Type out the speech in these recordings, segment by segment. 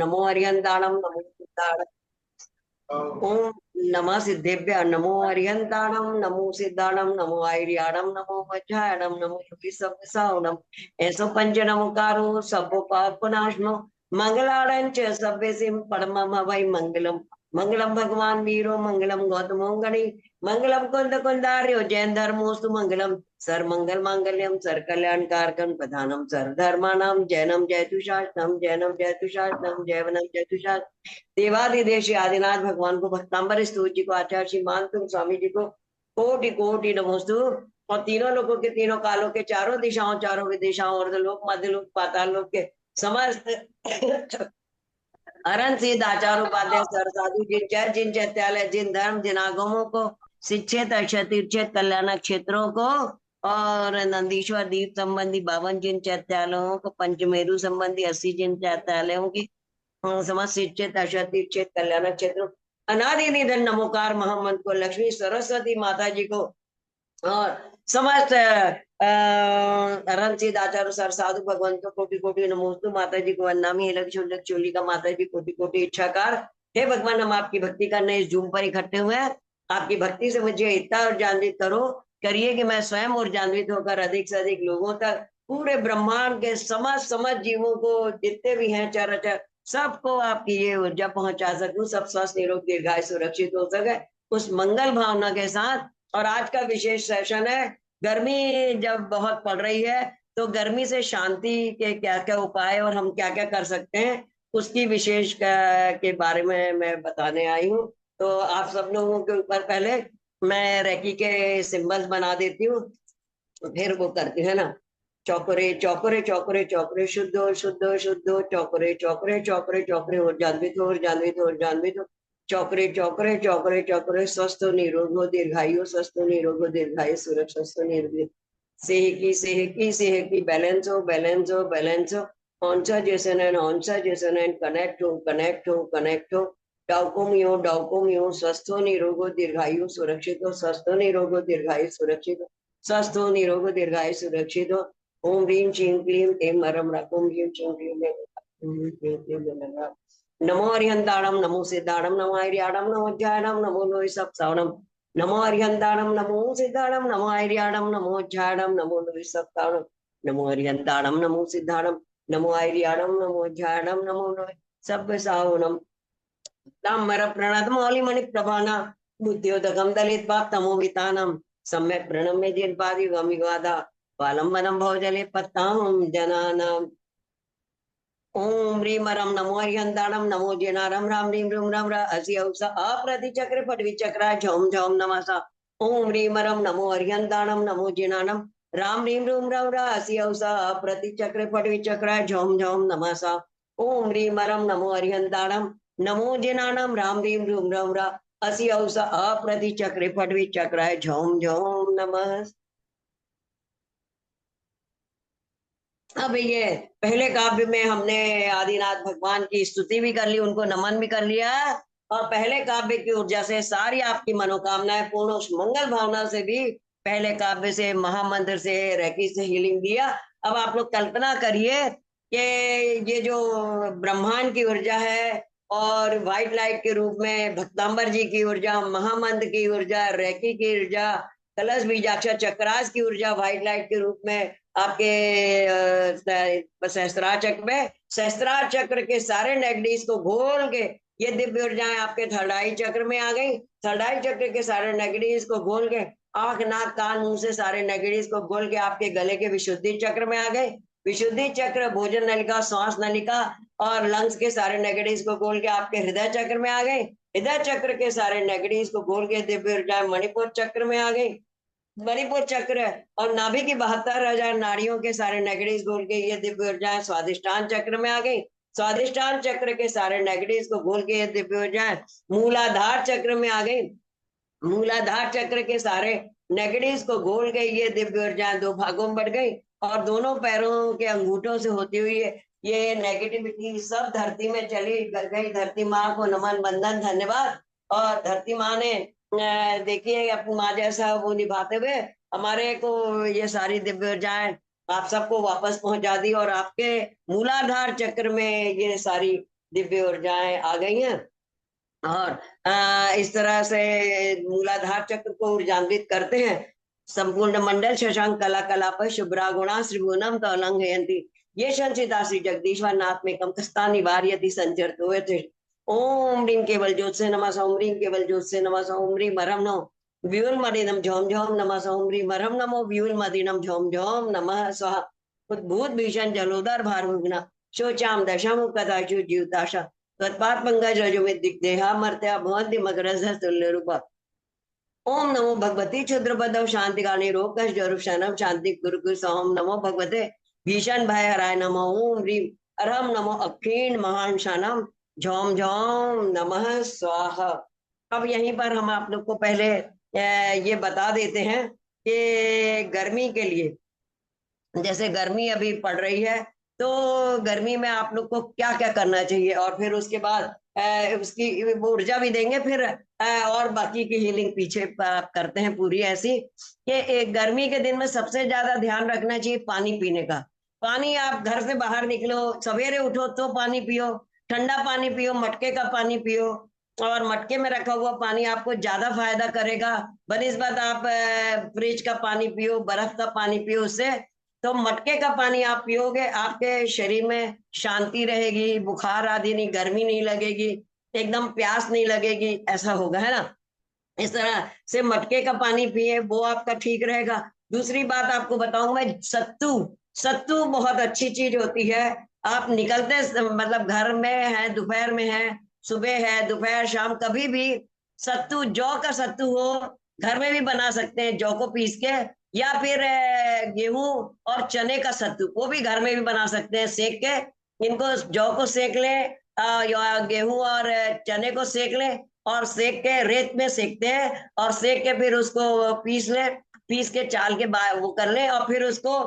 नमो अरिहंताणम नमो सिद्धाणम। ओम नमः सिद्धेभ्य नमो अरिहंताणम नमो सिद्धाणम नमो आयर्याणम नमो वज्रायणम नमो योगिसवसावनम ऐसो पंच नमोकारो सबो पापनाशनो मंगलाड़ं च सभ्यसिम परमम वै मंगलम। मंगलम भगवान वीरो मंगलम गौतमो गणि मंगलम कुंद कुंदार्यो जैन धर्मोस्तु मंगलम सर मंगल मांगल्यम सर कल्याण कारकम प्रधानम सर धर्माणाम जैनम जयतुषास्तम जैनम जयतुषास्तम जैवनम जयतुषास्तम। देवादिदेश आदिनाथ भगवान को भक्तांबर स्तुति जी को आचार्य श्री मान तुम स्वामी जी को कोटि कोटि नमोस्तु। और तीनों लोगों के तीनों कालों के चारों दिशाओं चारों विदिशाओं और लोक मध्य लोक पाताल लोक के समस्त अरन सिद्ध आचार उपाध्याय सर साधु जिन चर जिन चैत्यालय जिन धर्म जिन आगमों को शिक्षित क्षतिर्क्षित कल्याण क्षेत्रों को और नंदीश्वर दीप संबंधी 52 जिन चैत्यालयों को पंचमेरु संबंधी 80 जिन चैत्यालयों की समस्त शिक्षित क्षतिर्क्षित कल्याण क्षेत्रों अनादि निधन नमोकार महामंत्र को लक्ष्मी सरस्वती माता जी को और समस्त सिद्ध आचार्य सर साधु भगवंतों कोटि कोटि नमोस्तु। माता जी को वंदनामि लक्ष्मी चोली का माता जी कोटि कोटि इच्छाकार। हे भगवान हम आपकी भक्ति करने इस जूम पर इकट्ठे हुए हैं। आपकी भक्ति से मुझे इतना ऊर्जान्वित करो करिए कि मैं स्वयं ऊर्जान्वित होकर अधिक से अधिक लोगों तक पूरे ब्रह्मांड के समस्त जीवों को जितने भी हैं चराचर सबको आपकी ये ऊर्जा पहुंचा सकूं। सब स्वस्थ निरोग दीर्घायु सुरक्षित हो सके उस मंगल भावना के साथ। और आज का विशेष सेशन है गर्मी जब बहुत पड़ रही है तो गर्मी से शांति के क्या क्या उपाय और हम क्या क्या कर सकते हैं उसकी विशेष के बारे में मैं बताने आई हूँ। तो आप सब लोगों के ऊपर पहले मैं रेकी के सिंबल्स बना देती हूँ फिर वो करती है ना। चौकरे चौकरे चौकरे चौकरे शुद्ध शुद्ध शुद्ध चौकरे चौकरे चौकरे चौकरे और जानवित हो और जानवित हो और जानवित हो। चौकरे चौकरे चौकरे चौकरे स्वस्थ निरोग हो दीर्घायु स्वस्थ निरोग हो दीर्घायु सुरक्षा स्वस्थ निरोग सेहकी बैलेंस हो बैलेंस हो बैलेंस हो। ऑनसा जैसे नैन ऑनसा जैसे नैन कनेक्ट हो कनेक्ट हो कनेक्ट हो। डाउकोमियो स्वस्थ हो निरोग हो दीर्घायु सुरक्षित हो स्वस्थ हो निरोग हो दीर्घायु सुरक्षित हो स्वस्थ हो निरोग दीर्घायु सुरक्षित हो। ओम ह्रीं श्रीं क्लीं ऐं मरम ओम ह्रीं श्रीं क्लीं नमो अरिहंताणम नमो सिद्धाणम नमो आयर्याणम नमो ज्ञानम नमो लोहि सप्तावनम। नमो अरिहंताणम नमो सिद्धाणम नमो आयर्याणम नमो ज्ञानम नमो लोहि सप्तावनम। नमो अरिहंताणम नमो सिद्धाणम नमो आयर्याणम नमो ज्ञानम नमो लोहि सप्तावनम। ताम्र प्रणतमौलि मणि प्रभाना बुद्ध्योदकम दलित पाप तमो वितानम सम्यक प्रणम्य जिनपादि गमिवादा वालंबनम भवजले पत्ताम जनानाम। ओम ह्रीं रम नमो अरिहंताणम नमो जनारम राम ह्रीं रूम राम रा असी औसा अप्रति चक्र पटवी चक्रा झोम झोम नमसा। ओम ह्रीं रम नमो अरिहंताणम नमो जनानम राम ह्रीं रूम राम रा असी औसा अप्रति चक्र पटवी चक्रा झोम झोम नमसा। ओम ह्रीं रम नमो अरिहंताणम नमो जनानम राम ह्रीं रूम राम रा असी औसा अप्रति चक्र पटवी चक्रा झोम झोम नमः। अब ये पहले काव्य में हमने आदिनाथ भगवान की स्तुति भी कर ली उनको नमन भी कर लिया और पहले काव्य की ऊर्जा से सारी आपकी मनोकामनाएं पूर्ण उस मंगल भावना से भी पहले काव्य से महामंत्र से रेकी से हीलिंग दिया। अब आप लोग कल्पना करिए कि ये जो ब्रह्मांड की ऊर्जा है और व्हाइट लाइट के रूप में भक्तांबर जी की ऊर्जा महामंत्र की ऊर्जा रेकी की ऊर्जा कलश बीजाक्षर चक्रास की ऊर्जा व्हाइट लाइट के रूप में आपके सहस्त्रार चक्र में सहस्त्रार चक्र के सारे नेगेटिव्स को घोल के ये दिव्य ऊर्जाएं आपके थर्ड आई चक्र में आ गई। थर्ड आई चक्र के सारे नेगेटिव्स को घोल के आंख नाक कान मुंह से सारे नेगेटिव्स को घोल के आपके गले के विशुद्धि चक्र में आ गए। विशुद्धि चक्र भोजन नलिका श्वास नलिका और लंग्स के सारे नेगेटिव्स को घोल के आपके हृदय चक्र में आ गए। हृदय चक्र के सारे नेगेटिव्स को घोल के दिव्य ऊर्जाएं मणिपुर चक्र में आ गई। मणिपुर चक्र और नाभि की 72,000 नाड़ियों के सारे नेगेटिव्स घोल के ये दिव्य ऊर्जाएं स्वादिष्टान चक्र में आ गई। स्वादिष्टान चक्र के सारे नेगेटिव्स को घोल के ये दिव्य ऊर्जाएं मूलाधार चक्र में आ गई। मूलाधार चक्र के सारे नेगेटिव्स को घोल के ये दिव्य ऊर्जाएं दो भागों में बढ़ गई और दोनों पैरों के अंगूठों से होती हुई ये नेगेटिविटी सब धरती में चली गई। धरती माँ को नमन बंदन धन्यवाद। और धरती माँ ने देखिए अपनी माँ जैसा वो निभाते हुए हमारे को ये सारी दिव्य ऊर्जाएं आप सबको वापस पहुंचा दी और आपके मूलाधार चक्र में ये सारी दिव्य ऊर्जाएं आ गई हैं। और इस तरह से मूलाधार चक्र को ऊर्जान्वित करते हैं। संपूर्ण मंडल शशांक कला कला पर शुभ्रा गुणा श्रीभुवनम तलंघयंती ये संचिता श्री जगदीश्वर नाथ में कमकस्ता निवार्यति संचरतो। ओम ह्रीं केवल ज्योत से नमः ओम ह्रीं केवल ज्योत से नमः ओम ह्रीं मरम नो व्यूल मदिनम झोम झोम नमः ओम ह्रीं मरम नमो व्यूल मदिनम झोम झोम नमः स्वाहा। उद्भूत भीषण जलोदर भारमुग्ना शोचाम दशम कदाचु जीवताशा तत्पात पंकज रजोमित दिग्देहा मर्त्या भवन्ति मकरंध तुल्य रूपा। ओम नमो भगवती क्षुद्रपदव शांति काली रोग जरूषणम शांति गुरु सोम नमो भगवते भीषण भय हराय नमो ओम ह्रीम अरहम नमो अक्षीण महान शानम झोम झोम नमः स्वाहा। अब यहीं पर हम आप लोग को पहले ये बता देते हैं कि गर्मी के लिए, जैसे गर्मी अभी पड़ रही है तो गर्मी में आप लोग को क्या क्या करना चाहिए, और फिर उसके बाद उसकी ऊर्जा भी देंगे, फिर और बाकी की हीलिंग पीछे करते हैं पूरी ऐसी कि एक गर्मी के दिन में सबसे ज्यादा ध्यान रखना चाहिए पानी पीने का। पानी, आप घर से बाहर निकलो, सवेरे उठो तो पानी पियो, ठंडा पानी पियो, मटके का पानी पियो। और मटके में रखा हुआ पानी आपको ज्यादा फायदा करेगा बनिस्बत आप फ्रिज का पानी पियो, बर्फ का पानी पियो। उससे तो मटके का पानी आप पियोगे, आपके शरीर में शांति रहेगी, बुखार आदि नहीं, गर्मी नहीं लगेगी, एकदम प्यास नहीं लगेगी, ऐसा होगा, है ना। इस तरह से मटके का पानी पिए, वो आपका ठीक रहेगा। दूसरी बात आपको बताऊं मैं, सत्तू। सत्तू बहुत अच्छी चीज होती है। आप निकलते मतलब घर में है, दोपहर में है, सुबह है, दोपहर शाम, कभी भी सत्तू, जौ का सत्तू हो, घर में भी बना सकते हैं जौ को पीस के, या फिर गेहूं और चने का सत्तू, वो भी घर में भी बना सकते हैं सेक के। इनको जौ को सेक लें या गेहूं और चने को सेक लें, और सेक के रेत में सेकते हैं, और सेक के फिर उसको पीस ले, पीस के चाल के वो कर ले, और फिर उसको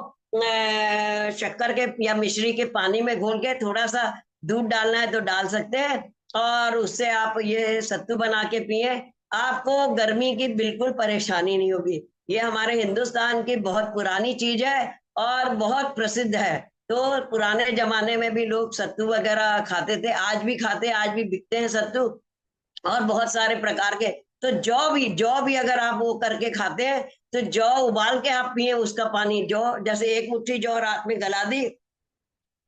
शक्कर के या मिश्री के पानी में घोल के, थोड़ा सा दूध डालना है तो डाल सकते हैं, और उससे आप ये सत्तू बना के पिए। आपको गर्मी की बिल्कुल परेशानी नहीं होगी। ये हमारे हिंदुस्तान की बहुत पुरानी चीज है और बहुत प्रसिद्ध है। तो पुराने जमाने में भी लोग सत्तू वगैरह खाते थे, आज भी खाते हैं, आज भी बिकते हैं सत्तू, और बहुत सारे प्रकार के। तो जौ भी अगर आप वो करके खाते हैं तो जौ उबाल के आप पिए, उसका पानी, जौ जैसे एक मुट्ठी जौ रात में गला दी,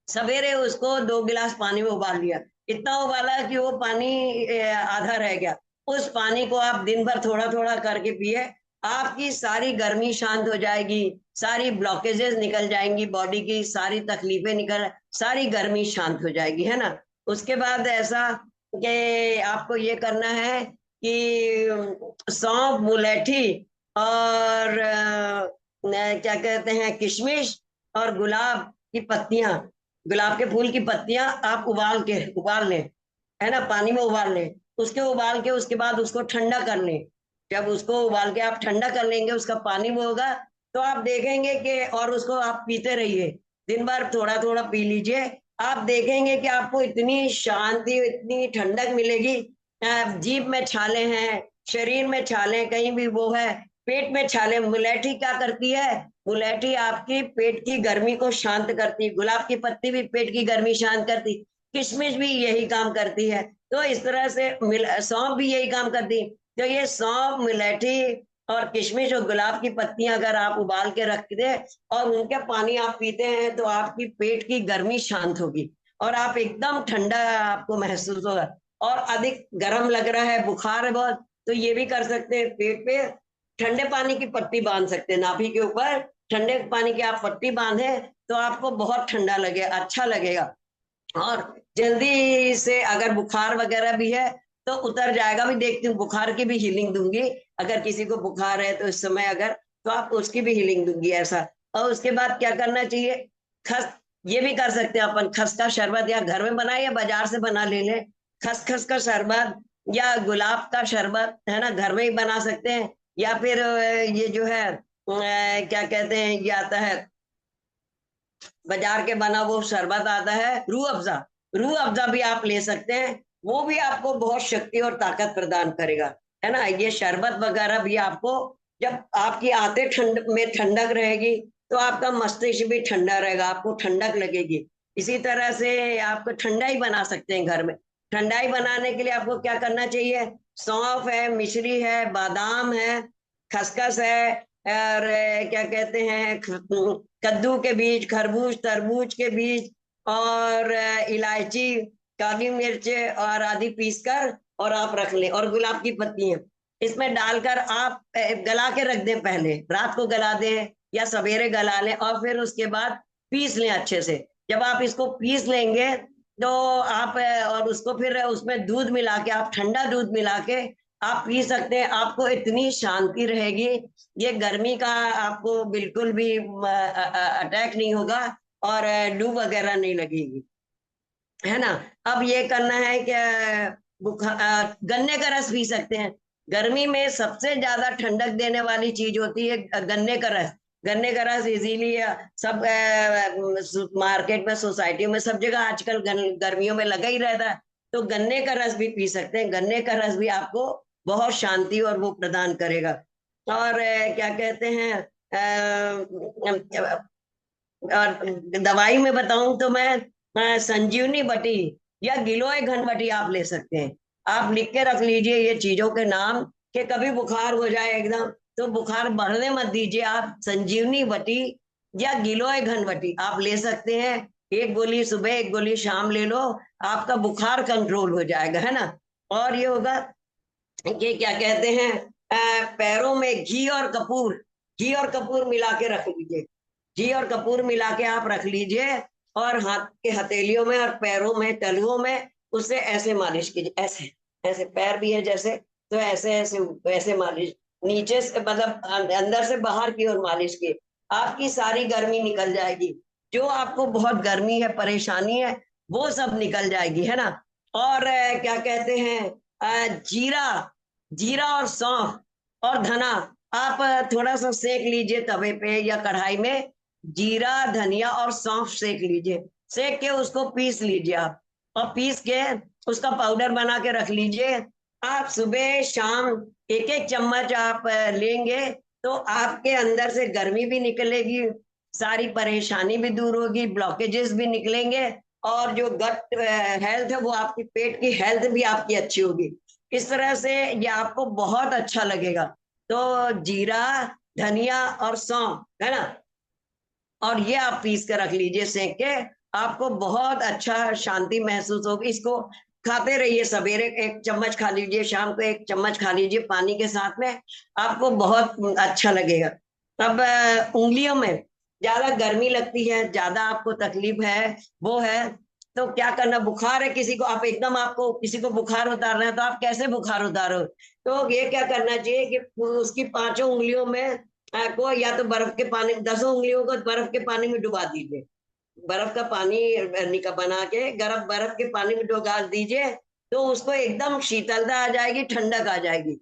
सवेरे उसको 2 गिलास पानी में उबाल लिया, इतना उबाला कि वो पानी आधा रह गया, उस पानी को आप दिन भर थोड़ा थोड़ा करके पिए, आपकी सारी गर्मी शांत हो जाएगी, सारी ब्लॉकेजेस निकल जाएंगी, बॉडी की सारी तकलीफें निकल, सारी गर्मी शांत हो जाएगी, है ना। उसके बाद ऐसा कि आपको ये करना है कि सौंफ, मुलैठी और क्या कहते हैं, किशमिश और गुलाब की पत्तियां, गुलाब के फूल की पत्तियां आप उबाल लें, है ना, पानी में उबाल लें। उसके उबाल के उसके बाद उसको ठंडा कर लें। जब उसको उबाल के आप ठंडा कर लेंगे, उसका पानी वो होगा, तो आप देखेंगे कि, और उसको आप पीते रहिए, दिन भर थोड़ा थोड़ा पी लीजिए, आप देखेंगे कि आपको इतनी शांति, इतनी ठंडक मिलेगी। जीभ में छाले हैं, शरीर में छाले, कहीं भी वो है, पेट में छाले। मुलैठी क्या करती है, मुलैठी आपकी पेट की गर्मी को शांत करती, गुलाब की पत्ती भी पेट की गर्मी शांत करती, किशमिश भी यही काम करती है। तो इस तरह से सौंफ भी यही काम करती। तो ये सौंफ, मुलैठी और किशमिश और गुलाब की पत्तियां अगर आप उबाल के रख दे और उनका पानी आप पीते हैं, तो आपकी पेट की गर्मी शांत होगी और आप एकदम ठंडा आपको महसूस होगा। और अधिक गर्म लग रहा है, बुखार है बहुत, तो ये भी कर सकते हैं, पेट पे ठंडे पानी की पट्टी बांध सकते हैं, नाभि के ऊपर ठंडे पानी की आप पट्टी बांधे तो आपको बहुत ठंडा लगे, अच्छा लगेगा। और जल्दी से अगर बुखार वगैरह भी है तो उतर जाएगा। भी देखती हूँ, बुखार की भी हीलिंग दूंगी, अगर किसी को बुखार है तो इस समय अगर, तो आप उसकी भी हीलिंग दूंगी ऐसा। और उसके बाद क्या करना चाहिए, खस, ये भी कर सकते हैं अपन, खस का शरबत या घर में बनाए या बाजार से बना ले लें, खसखस का शरबत या गुलाब का शरबत, है ना, घर में ही बना सकते हैं। या फिर ये जो है क्या कहते हैं, ये आता है बाजार के बना वो शरबत आता है, रूह अफ़ज़ा, रूह अफ़ज़ा भी आप ले सकते हैं, वो भी आपको बहुत शक्ति और ताकत प्रदान करेगा, है ना। ये शरबत वगैरह भी आपको, जब आपकी आते ठंड में ठंडक रहेगी तो आपका मस्तिष्क भी ठंडा रहेगा, आपको ठंडक लगेगी। इसी तरह से आपको ठंडाई बना सकते हैं घर में। ठंडाई बनाने के लिए आपको क्या करना चाहिए? सौंफ है, मिश्री है, बादाम है, खसखस है, और क्या कहते हैं, कद्दू के बीज, खरबूज तरबूज के बीज, और इलायची, काली मिर्च और आदि पीस कर और आप रख लें, और गुलाब की पत्तियां इसमें डालकर आप गला के रख दें। पहले रात को गला दें या सवेरे गला लें, और फिर उसके बाद पीस लें अच्छे से। जब आप इसको पीस लेंगे तो आप और उसको फिर उसमें दूध मिला के, आप ठंडा दूध मिला के आप पी सकते हैं। आपको इतनी शांति रहेगी, ये गर्मी का आपको बिल्कुल भी अटैक नहीं होगा, और लू वगैरह नहीं लगेगी, है ना। अब ये करना है कि गन्ने का रस पी सकते हैं। गर्मी में सबसे ज्यादा ठंडक देने वाली चीज होती है गन्ने का रस। गन्ने का रस इजीली सब मार्केट में, सोसाइटियों में, सब जगह आजकल गर्मियों में लगा ही रहता है। तो गन्ने का रस भी पी सकते हैं। गन्ने का रस भी आपको बहुत शांति और वो प्रदान करेगा। और क्या कहते हैं, और दवाई में बताऊं तो मैं संजीवनी बटी या गिलोय घनवटी आप ले सकते हैं। आप लिख के रख लीजिए ये चीजों के नाम, कि कभी बुखार हो जाए एकदम तो बुखार बढ़ने मत दीजिए। आप संजीवनी बटी या गिलोय घनवटी आप ले सकते हैं। एक गोली सुबह, एक गोली शाम ले लो, आपका बुखार कंट्रोल हो जाएगा, है ना। और ये होगा कि क्या कहते हैं, पैरों में घी और कपूर मिला के रख लीजिए। घी और कपूर मिला के आप रख लीजिए, और हाथ के हथेलियों में और पैरों में, तलुओं में उससे ऐसे मालिश कीजिए। ऐसे ऐसे पैर भी है जैसे, तो ऐसे ऐसे ऐसे मालिश, नीचे से मतलब अंदर से बाहर की ओर मालिश की, आपकी सारी गर्मी निकल जाएगी। जो आपको बहुत गर्मी है, परेशानी है, वो सब निकल जाएगी, है ना। और क्या कहते हैं, जीरा, जीरा और सौंफ और धना आप थोड़ा सा सेक लीजिए तवे पे या कढ़ाई में। जीरा, धनिया और सौंफ सेक लीजिए। सेक के उसको पीस लीजिए आप, और पीस के उसका पाउडर बना के रख लीजिए। आप सुबह शाम एक एक चम्मच आप लेंगे तो आपके अंदर से गर्मी भी निकलेगी, सारी परेशानी भी दूर होगी, ब्लॉकेजेस भी निकलेंगे, और जो गट हेल्थ है, वो आपकी पेट की हेल्थ भी आपकी अच्छी होगी। इस तरह से ये आपको बहुत अच्छा लगेगा। तो जीरा, धनिया और सौंफ, है ना, और ये आप पीस कर रख लीजिए सेक के। आपको बहुत अच्छा शांति महसूस होगी। इसको खाते रहिए, सवेरे एक चम्मच खा लीजिए, शाम को एक चम्मच खा लीजिए पानी के साथ में, आपको बहुत अच्छा लगेगा। अब उंगलियों में ज्यादा गर्मी लगती है, ज्यादा आपको तकलीफ है, वो है, तो क्या करना, बुखार है किसी को, आप एकदम आपको किसी को बुखार उतारना है, तो आप कैसे बुखार उतारो? तो ये क्या करना चाहिए कि उसकी पांचों उंगलियों में को या तो बर्फ के पानी, 10 उंगलियों को बर्फ के पानी में डुबा दीजिए। बर्फ का पानी बना के गर्म बर्फ के पानी में डुबा दीजिए, तो उसको एकदम शीतलता आ जाएगी, ठंडक आ जाएगी।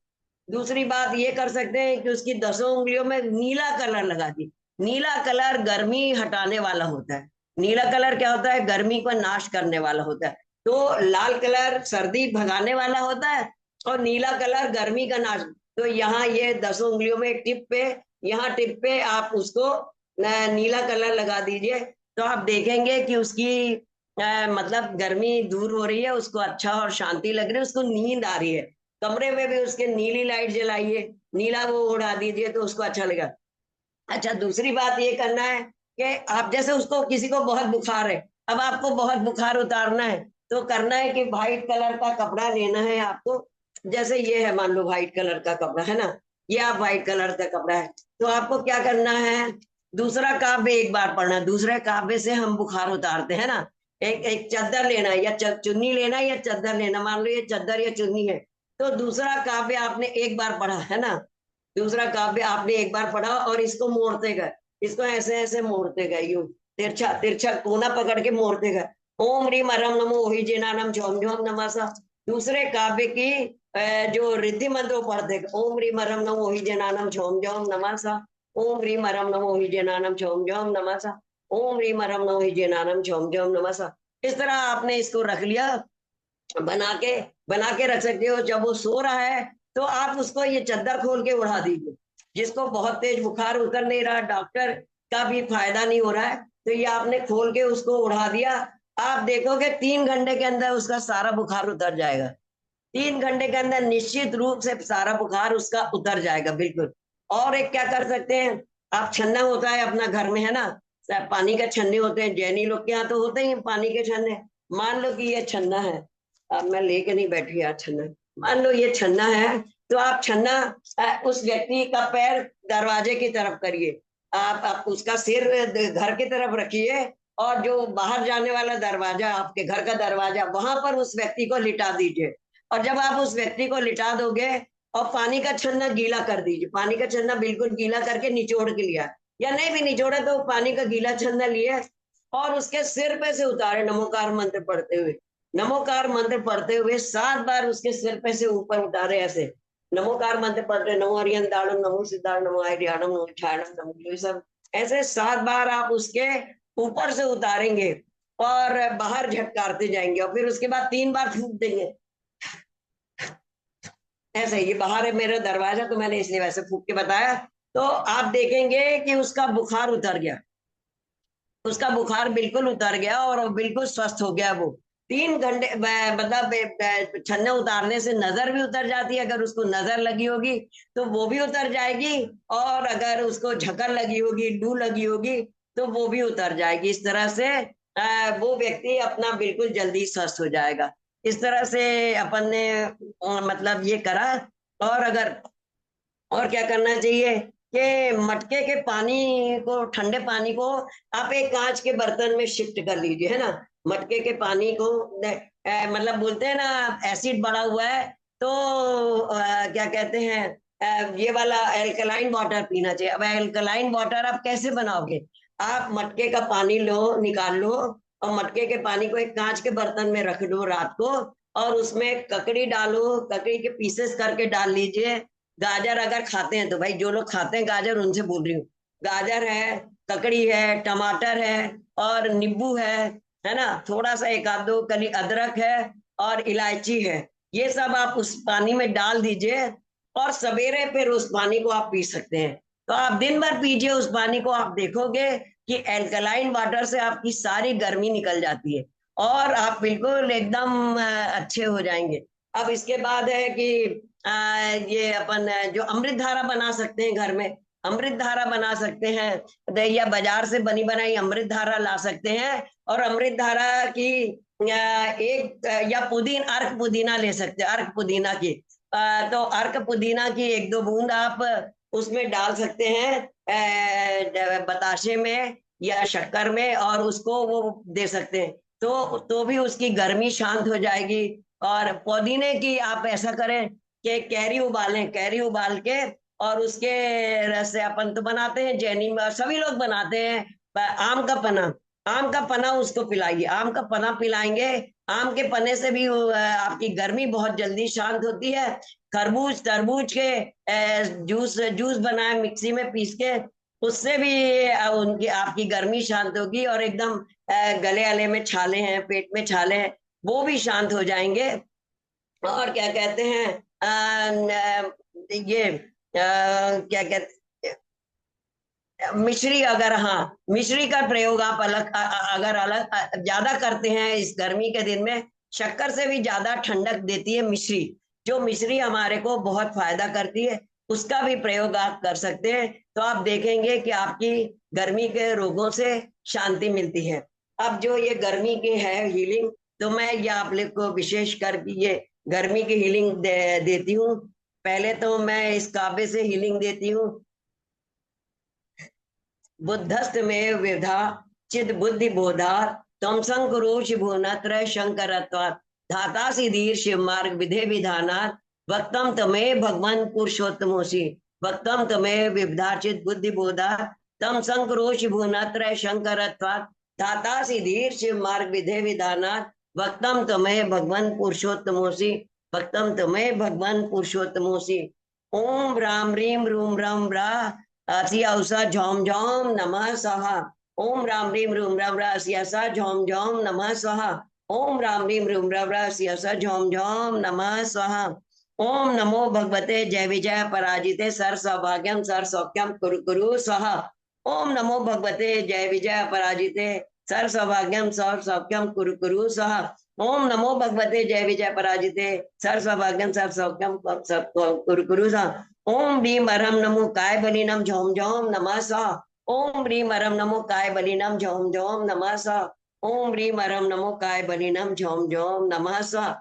दूसरी बात ये कर सकते हैं कि उसकी 10 उंगलियों में नीला कलर लगा दी। नीला कलर गर्मी हटाने वाला होता है। नीला कलर क्या होता है? गर्मी को नाश करने वाला होता है। तो लाल कलर सर्दी भगाने वाला होता है, और नीला कलर गर्मी का नाश। तो यहाँ ये 10 उंगलियों में टिप पे, यहाँ टिप पे आप उसको नीला कलर लगा दीजिए, तो आप देखेंगे कि उसकी मतलब गर्मी दूर हो रही है, उसको अच्छा और शांति लग रही है, उसको नींद आ रही है। कमरे में भी उसके नीली लाइट जलाइए, नीला वो उड़ा दीजिए, तो उसको अच्छा लगेगा। अच्छा, दूसरी बात ये करना है कि आप जैसे उसको, किसी को बहुत बुखार है, अब आपको बहुत बुखार उतारना है, तो करना है कि व्हाइट कलर का कपड़ा लेना है आपको। जैसे ये है, मान लो व्हाइट कलर का कपड़ा है ना, ये आप व्हाइट कलर का कपड़ा है, तो आपको क्या करना है, दूसरा काव्य एक बार पढ़ना। दूसरे काव्य से हम बुखार उतारते हैं ना। एक एक चादर लेना है, या चुन्नी लेना है, या चादर लेना, मान लो ये चादर या चुन्नी है, तो दूसरा काव्य आपने एक बार पढ़ा है ना, दूसरा काव्य आपने एक बार पढ़ा, और इसको मोड़ते गए, इसको ऐसे ऐसे मोड़ते गए, यूं तिरछा तिरछा कोना पकड़ के मोड़ते गए। ओम ह्रीम अरम नमो ओहि जिनानम झोम झोम नमः। दूसरे काव्य की जो रिद्धि मंत्र पढ़ते गए, ओम ह्रीम अरम नमो ओहि जिनानम झोम झोम नमः। ओम ह्रीम अरम नमो ओहि जिनानम झोम झोम नमः। ओम ह्रीम अरम नमो ओहि जिनानम झोम झोम नमः। इस तरह आपने इसको रख लिया, बना के बना के रख सकते हो। जब वो सो रहा है तो आप उसको ये चादर खोल के उड़ा दीजिए। जिसको बहुत तेज बुखार उतर नहीं रहा, डॉक्टर का भी फायदा नहीं हो रहा है, तो ये आपने खोल के उसको उड़ा दिया, आप देखोगे 3 घंटे के अंदर उसका सारा बुखार उतर जाएगा। 3 घंटे के अंदर निश्चित रूप से सारा बुखार उसका उतर जाएगा, बिल्कुल। और एक क्या कर सकते हैं, आप छन्ना होता है अपना घर में, है ना, पानी के छन्ने होते हैं, जैनी लोग के यहाँ तो होते ही हैं पानी के छन्ने। मान लो कि ये छन्ना है, अब मैं लेके नहीं बैठी यार छन्ना, मान लो ये छन्ना है, तो आप छन्ना उस व्यक्ति का पैर दरवाजे की तरफ करिए, आप उसका सिर घर की तरफ रखिए, और जो बाहर जाने वाला दरवाजा, आपके घर का दरवाजा, वहां पर उस व्यक्ति को लिटा दीजिए। और जब आप उस व्यक्ति को लिटा दोगे, और पानी का छन्ना गीला कर दीजिए, पानी का छन्ना बिल्कुल गीला करके निचोड़ के लिया, या नहीं भी निचोड़ा तो पानी का गीला छन्ना लिए, और उसके सिर पे से उतारे नमोकार मंत्र पढ़ते हुए, नमोकार मंत्र पढ़ते हुए 7 बार उसके सिर पे से ऊपर उतारे, ऐसे नमोकार मंत्र पढ़ते, नमो हरियंताणम, नमो सिद्धार्थ, नमो आयर्याणम, नमो छाणम, नमो, ये सब ऐसे 7 बार आप उसके ऊपर से उतारेंगे, और बाहर झटकारते जाएंगे, और फिर उसके बाद 3 बार फूंक देंगे, ऐसे। ये बाहर है मेरा दरवाजा, तो मैंने इसलिए वैसे फूंक के बताया। तो आप देखेंगे कि उसका बुखार उतर गया, उसका बुखार बिल्कुल उतर गया, और बिल्कुल स्वस्थ हो गया वो। 3 घंटे मतलब छन्ने उतारने से नजर भी उतर जाती है, अगर उसको नजर लगी होगी तो वो भी उतर जाएगी, और अगर उसको झकर लगी होगी, लू लगी होगी, तो वो भी उतर जाएगी। इस तरह से वो व्यक्ति अपना बिल्कुल जल्दी स्वस्थ हो जाएगा। इस तरह से अपन ने मतलब ये करा। और अगर और क्या करना चाहिए कि मटके के पानी को, ठंडे पानी को आप एक कांच के बर्तन में शिफ्ट कर लीजिए, है ना। मटके के पानी को मतलब बोलते हैं ना एसिड बढ़ा हुआ है, तो क्या कहते हैं, ये वाला एल्कलाइन वाटर पीना चाहिए। अब एल्कलाइन वाटर आप कैसे बनाओगे, आप मटके का पानी लो, निकाल लो, और मटके के पानी को एक कांच के बर्तन में रख दो रात को, और उसमें ककड़ी डालो, ककड़ी के पीसेस करके डाल लीजिए। गाजर अगर खाते हैं तो भाई, जो लोग खाते हैं गाजर उनसे बोल रही हूँ, गाजर है, ककड़ी है, टमाटर है, और नींबू है ना, थोड़ा सा एक आध दो कली अदरक है, और इलायची है। ये सब आप उस पानी में डाल दीजिए, और सवेरे फिर उस पानी को आप पी सकते हैं। तो आप दिन भर पीजिए उस पानी को, आप देखोगे कि एल्कलाइन वाटर से आपकी सारी गर्मी निकल जाती है, और आप बिल्कुल एकदम अच्छे हो जाएंगे। अब इसके बाद है कि ये अपन जो अमृत धारा बना सकते हैं घर में, अमृत धारा बना सकते हैं, या बाजार से बनी बनाई अमृत धारा ला सकते हैं। और अमृत धारा की एक या अर्क पुदीना ले सकते हैं, अर्क पुदीना की, तो अर्क पुदीना की 1-2 बूंद आप उसमें डाल सकते हैं, बताशे में या शक्कर में, और उसको वो दे सकते हैं, तो भी उसकी गर्मी शांत हो जाएगी। और पुदीने की आप ऐसा करें कि कैरी उबालें, कैरी उबाल के, और उसके रस से अपन तो बनाते हैं, जैनी में सभी लोग बनाते हैं, आम का पना, आम का पना उसको पिलाइए, आम का पना पिलाएंगे, आम के पने से भी आपकी गर्मी बहुत जल्दी शांत होती है। खरबूज तरबूज के जूस जूस बनाए मिक्सी में पीस के, उससे भी उनकी आपकी गर्मी शांत होगी, और एकदम गले अले में छाले हैं, पेट में छाले हैं, वो भी शांत हो जाएंगे। और क्या कहते हैं, ये क्या कहते, मिश्री, अगर हाँ, मिश्री का प्रयोग आप अगर अलग ज्यादा करते हैं इस गर्मी के दिन में, शक्कर से भी ज्यादा ठंडक देती है मिश्री, जो मिश्री हमारे को बहुत फायदा करती है, उसका भी प्रयोग आप कर सकते हैं। तो आप देखेंगे कि आपकी गर्मी के रोगों से शांति मिलती है। अब जो ये गर्मी के है हीलिंग, तो मैं ये आप लोग को विशेष कर ये गर्मी की हीलिंग देती हूँ। पहले तो मैं इस काबे से हीलिंग देती हूँ। बुद्धस्त में विधा चिद बुद्धि बोधा तम संकरोष भुवनत्रय शंकरत्वात् धातासी धीर शिव मार्ग विधे विधानात् वक्तम तमे भगवान पुरुषोत्तमोसी वक्तम तमे विविधाचित बुद्धि बोधा तम संकरोष भुवनत्रय शंकरत्वात् धातासी धीर शिव मार्ग विधे विधानात् वक्तम तमे भगवान पुरुषोत्तमोसी वक्तम तमे भगवान पुरुषोत्तमोसी। ओम राम रीम रूम राम रा सिया उषा झोम झोम नमः स्वाहा। ओम राम रीम रूम राम रा सिया सा झोम झोम नमः स्वाहा। ओम राम रीम रूम राम रा सिया सा झोम झोम नमः स्वाहा। ओम नमो भगवते जय विजय पराजिते सर सौभाग्यम सर सौख्यम कुरु कुरु स्वाहा। ओम नमो भगवते जय विजय पराजिते सर्व सौभाग्यम सर्व सौख्यम कुरु कुरु सह। ओम नमो भगवते जय विजय पराजिते सर्व सौभाग्यम सर्व सौख्यम सब कुरु कुरु सह। ओम भीम अरहम नमो काय बलिनम झोम झोम नमः सह। ओम ह्रीम अरम नमो काय बलिनम झोम झोम नमः सह। ओम ह्रीम अरम नमो काय बलिनम झोम झोम नमः सह।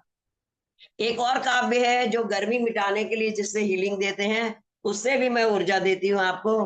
एक और काव्य है जो गर्मी मिटाने के लिए जिससे हीलिंग देते हैं, उससे भी मैं ऊर्जा देती हूँ आपको।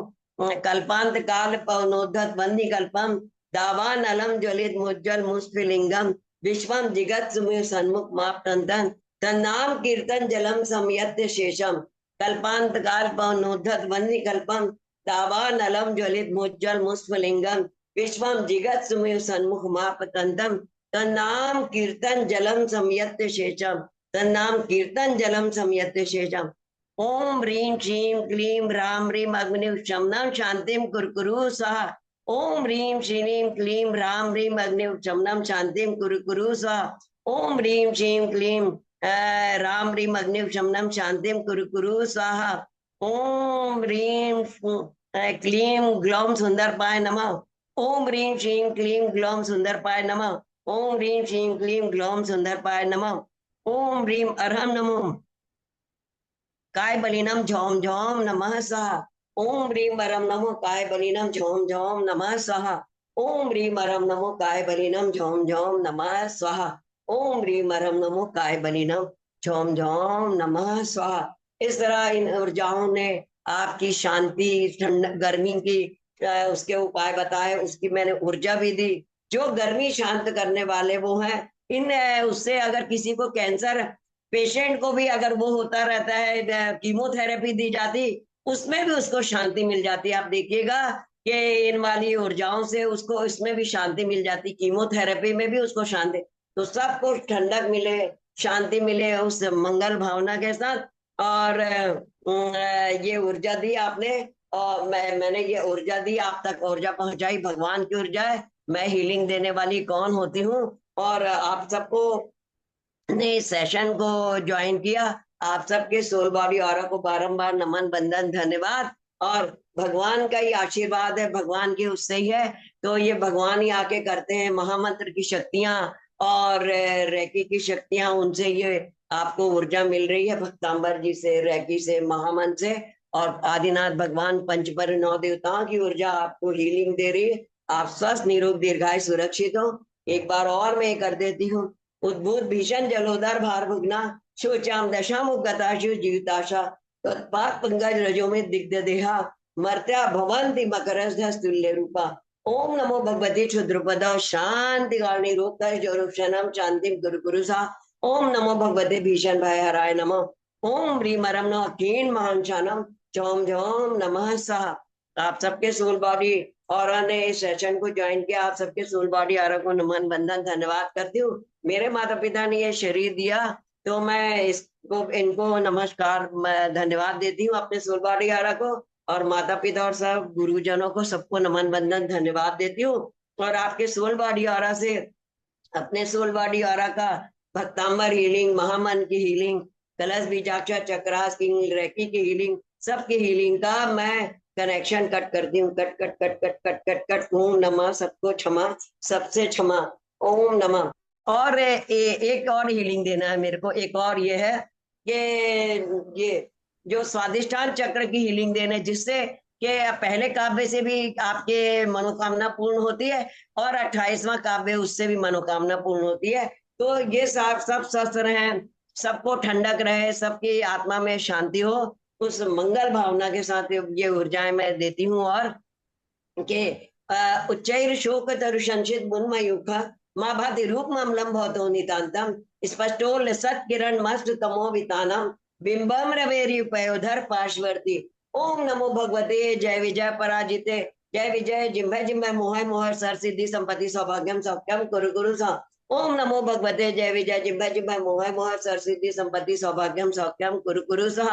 कल्पांत काल पवनोद्धत वन्नी कल्पम दावान अलम ज्वलित मुज्जल मुस्फिलिंगम विश्वम जिगत सुमि सन्मुख माप तंतन तन्नाम कीर्तन जलम समयत्य शेषम। कल्पांत काल पवनोद्धत वन्नी कल्पम दावान अलम ज्वलित मुज्जल मुस्फिलिंगम विश्वम जिगत सुमि सन्मुख माप तंतम तन्नाम कीर्तन जलम समयत्य शेषम। तन्नाम कीर्तन जलम समयत्य शेषम। ओम ह्रीं श्रीं क्लीं ह्रां ह्रीं अग्नि शमनं शांतिं कुरु स्वाहा। ओम ह्रीं श्रीं क्लीं ह्रां ह्रीं अग्नि शमनं शांतिं कुरु स्वाहा। ओम ह्रीं श्रीं क्लीं ह्रां ह्रीं अग्नि शमनं शांतिं कुरु स्वाहा। ओम ह्रीं क्लीं ग्लौं सुंदरपाय नमः। ओम ह्रीं श्रीं क्लीं ग्लौं सुंदरपाय नमः। ओम ह्रीं श्रीं क्लीं ग्लौं सुंदरपाय नमः। ओम ह्रीं अरहम नमो काय बलिनम झोम झोम नमः सह। ओम ह्रीं परम नमो काय बलिनम झोम झोम नमः स्वाहा। ओम ह्रीं परम नमो काय बलिनम झोम झोम नमः स्वाहा। ओम ह्रीं परम नमो काय बलिनम झोम झोम नमः स्वाहा। इस तरह इन ऊर्जाओं ने आपकी शांति ठंड गर्मी की उसके उपाय बताए, उसकी मैंने ऊर्जा भी दी। जो गर्मी शांत करने वाले वो हैं। इन उससे अगर किसी को कैंसर पेशेंट को भी अगर वो होता रहता है, कीमोथेरेपी दी जाती, उसमें भी उसको शांति मिल जाती है। आप देखिएगा कि इन वाली ऊर्जाओं से उसको इसमें भी शांति मिल जाती, कीमोथेरेपी में भी उसको शांति। तो सबको ठंडक मिले, शांति मिले उस मंगल भावना के साथ। और ये ऊर्जा दी आपने, और मैंने ये ऊर्जा दी, आप तक ऊर्जा पहुंचाई, भगवान की ऊर्जा है। मैं हीलिंग देने वाली कौन होती हूँ। और आप सबको ने इस सेशन को ज्वाइन किया, आप सबके सोल बॉडी ऑरा को बारंबार नमन बंदन धन्यवाद। और भगवान का ही आशीर्वाद है, भगवान की उससे ही है। तो ये भगवान ही आके करते हैं, महामंत्र की शक्तियां और रैकी की शक्तियां, उनसे ये आपको ऊर्जा मिल रही है, भक्तांबर जी से, रैकी से, महामंत्र से। और आदिनाथ भगवान पंचपर नौ देवताओं की ऊर्जा आपको हीलिंग दे रही है। आप स्वस्थ निरोग दीर्घायु सुरक्षित हो। एक बार और मैं कर देती हूँ। उद्भूत भीषण जलोदर भार भुगना शोचाम दशाम गताशु जीविताशा तत्पाक पंकज रजो में दिग्ध देहा मर्त्या भवंति मकरस्थुल्य रूपा। ओम नमो भगवती क्षुद्रपद शांति गाणी रोग जोरुक्षणम शांति गुरु गुरु सा। ओम नमो भगवते भीषण भय हराय नमः। ओम ह्रीमरम न कीन महाशानम झोम झोम नमः सह। आप सबके सोल बॉडी और ने इस सेशन को ज्वाइन किया, आप सबके सोल बॉडी और को नमन बंधन धन्यवाद करती हूँ। मेरे माता पिता ने ये शरीर दिया, तो मैं इसको इनको नमस्कार धन्यवाद देती हूँ अपने सोल बॉडी आरा को। और माता पिता और सब गुरुजनों को सबको नमन बंधन धन्यवाद देती हूँ। और आपके सोल बॉडी आरा से अपने सोल बॉडी आरा का भक्तांबर हीलिंग, महामन की हीलिंग, कलश बीजाक्षा चक्रास की रेकी की हीलिंग, सबकी हीलिंग का मैं कनेक्शन कट करती हूँ। Cut cut cut cut cut cut cut. ओम नमः, सबको क्षमा, सबसे क्षमा। ओम नमः। और एक और हीलिंग देना है मेरे को। एक और ये है कि ये जो स्वादिष्ठान चक्र की हीलिंग देना है, जिससे कि पहले काव्य से भी आपके मनोकामना पूर्ण होती है, और 28वां काव्य उससे भी मनोकामना पूर्ण होती है। तो ये सब शस्त्र हैं, सबको ठंडक रहे, सबकी आत्मा में शांति हो, उस मंगल भावना के साथ ये ऊर्जाएं मैं देती हूँ। और के उच्चैर शोक तरु संचित मुन्मयुख माँ भाति रूप ममलम भवतो नितांतम स्पष्टोल सत्किरण मस्त तमो वितानम बिंबम रवेरी पयोधर पार्श्वर्ती। ओम नमो भगवते जय विजय पराजिते जय विजय जिम्भय जिम्भय मोह मोह सर सिद्धि संपत्ति सौभाग्यम सौख्यम कुरु कुरु सा। ओम नमो भगवते जय विजय जिम्भय जिम्भय मोह मोह सर सिद्धि संपत्ति सौभाग्यम सौख्यम कुरु कुरु सा।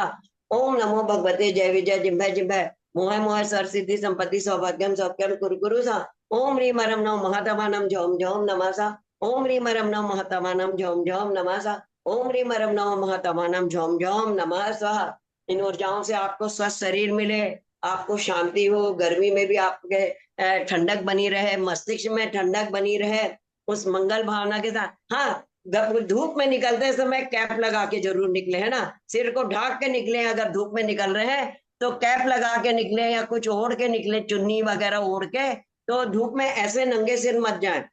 ओम नमो भगवते जय विजय जिम्भय जिम्भय मोह मोह सर सिद्धि संपत्ति सौभाग्यम सौख्यम कुरु कुरु सा। ओम ह्रीं मरम नम महतमानम झोम झोम नमसा। ओम ह्रीं मरम नम महतमानम झोम झोम नमसा। ओम ह्रीं मरम नम महतमानम झोम झोम नमः स्वाहा। इन ऊर्जाओं से आपको स्वस्थ शरीर मिले, आपको शांति हो, गर्मी में भी आपके ठंडक बनी रहे, मस्तिष्क में ठंडक बनी रहे, उस मंगल भावना के साथ। हाँ, धूप में निकलते समय कैप लगा के जरूर निकले, है ना, सिर को ढक के निकले। अगर धूप में निकल रहे हैं तो कैप लगा के निकले या कुछ ओढ़ के निकले, चुन्नी वगैरह ओढ़ के, तो धूप में ऐसे नंगे सिर मत जाए।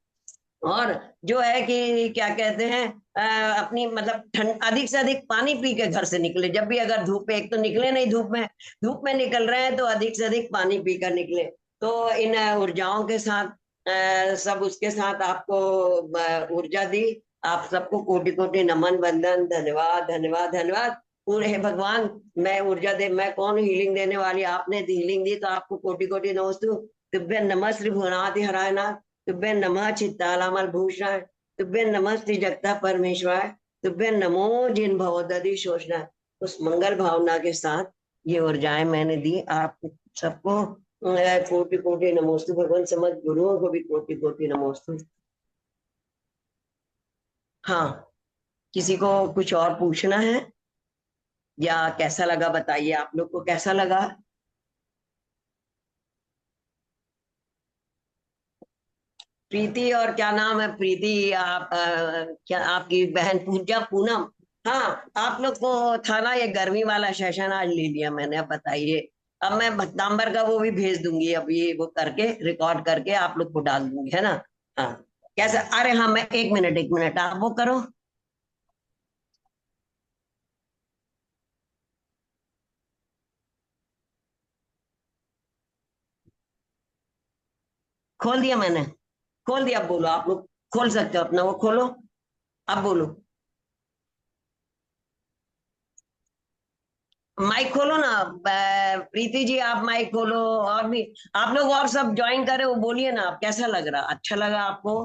और जो है कि क्या कहते हैं, अपनी मतलब ठंड, अधिक से अधिक पानी पी के घर से निकले जब भी। अगर धूप में, एक तो निकले नहीं धूप में निकल रहे हैं तो अधिक से अधिक पानी पीकर निकले। तो इन ऊर्जाओं के साथ सब उसके साथ आपको ऊर्जा दी। आप सबको कोटि कोटि नमन, वंदन, धन्यवाद धन्यवाद धन्यवाद। पूरे हे भगवान, मैं ऊर्जा दे, मैं कौन हीलिंग देने वाली, आपने हीलिंग दी तो आपको कोटि कोटि नमस्तु। तुभ्य नमः श्री भुवनाथि हराय नाथ, तुभ्य नमः चित्तालामल भूषणाय, तुभ्य नमः श्री जगता परमेश्वराय, तुभ्य नमो जिन भवदधि शोषणाय। उस मंगल भावना के साथ ये ऊर्जाएं मैंने दी आप सबको। कोटि कोटि नमोस्तु भगवान, समझ गुरुओं को भी कोटि कोटि नमोस्तु। हाँ, किसी को कुछ और पूछना है या कैसा लगा बताइए, आप लोग को कैसा लगा? प्रीति, और क्या नाम है प्रीति, आप क्या आपकी बहन पूजा, पूनम? हाँ, आप लोग को था ना ये गर्मी वाला सेशन, आज ले लिया मैंने। अब बताइए, अब मैं भक्तांबर का वो भी भेज दूंगी, अब ये वो करके रिकॉर्ड करके आप लोग को डाल दूंगी, है ना। हाँ, कैसा? अरे हाँ, मैं एक मिनट आप वो करो। खोल दिया मैंने, खोल दिया। अब बोलो, आप लोग खोल सकते हो अपना, वो खोलो, अब बोलो। माइक खोलो ना, प्रीति जी आप माइक खोलो। और भी आप लोग और सब ज्वाइन करे, वो बोलिए ना, आप कैसा लग रहा, अच्छा लगा आपको?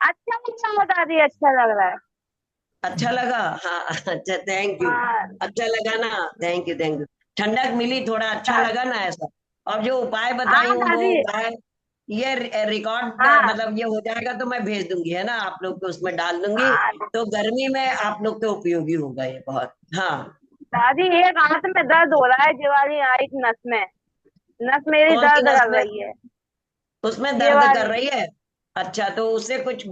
अच्छा अच्छा बता दी, अच्छा लग रहा है। अच्छा लगा? हाँ अच्छा, थैंक यू। हाँ। अच्छा लगा ना? Thank you thank you. ठंडक मिली, थोड़ा अच्छा दा- लगा ना ऐसा? और जो उपाय बताई हाँ हूँ वो दादी। उपाय, ये रिकॉर्ड हाँ मतलब ये हो जाएगा तो मैं भेज दूंगी, है ना, आप लोग को उसमें डाल दूंगी। हाँ तो गर्मी में आप लोग को उपयोगी होगा ये बहुत। हाँ, दादी, एक हाथ में दर्द हो रहा है, ये वाली यहाँ एक नस में, नस मेरी कौन सी दर्द नस कर में? रही है। उसमें ये दर्द कर वाली। रही है? अच्छा, तो उससे कुछ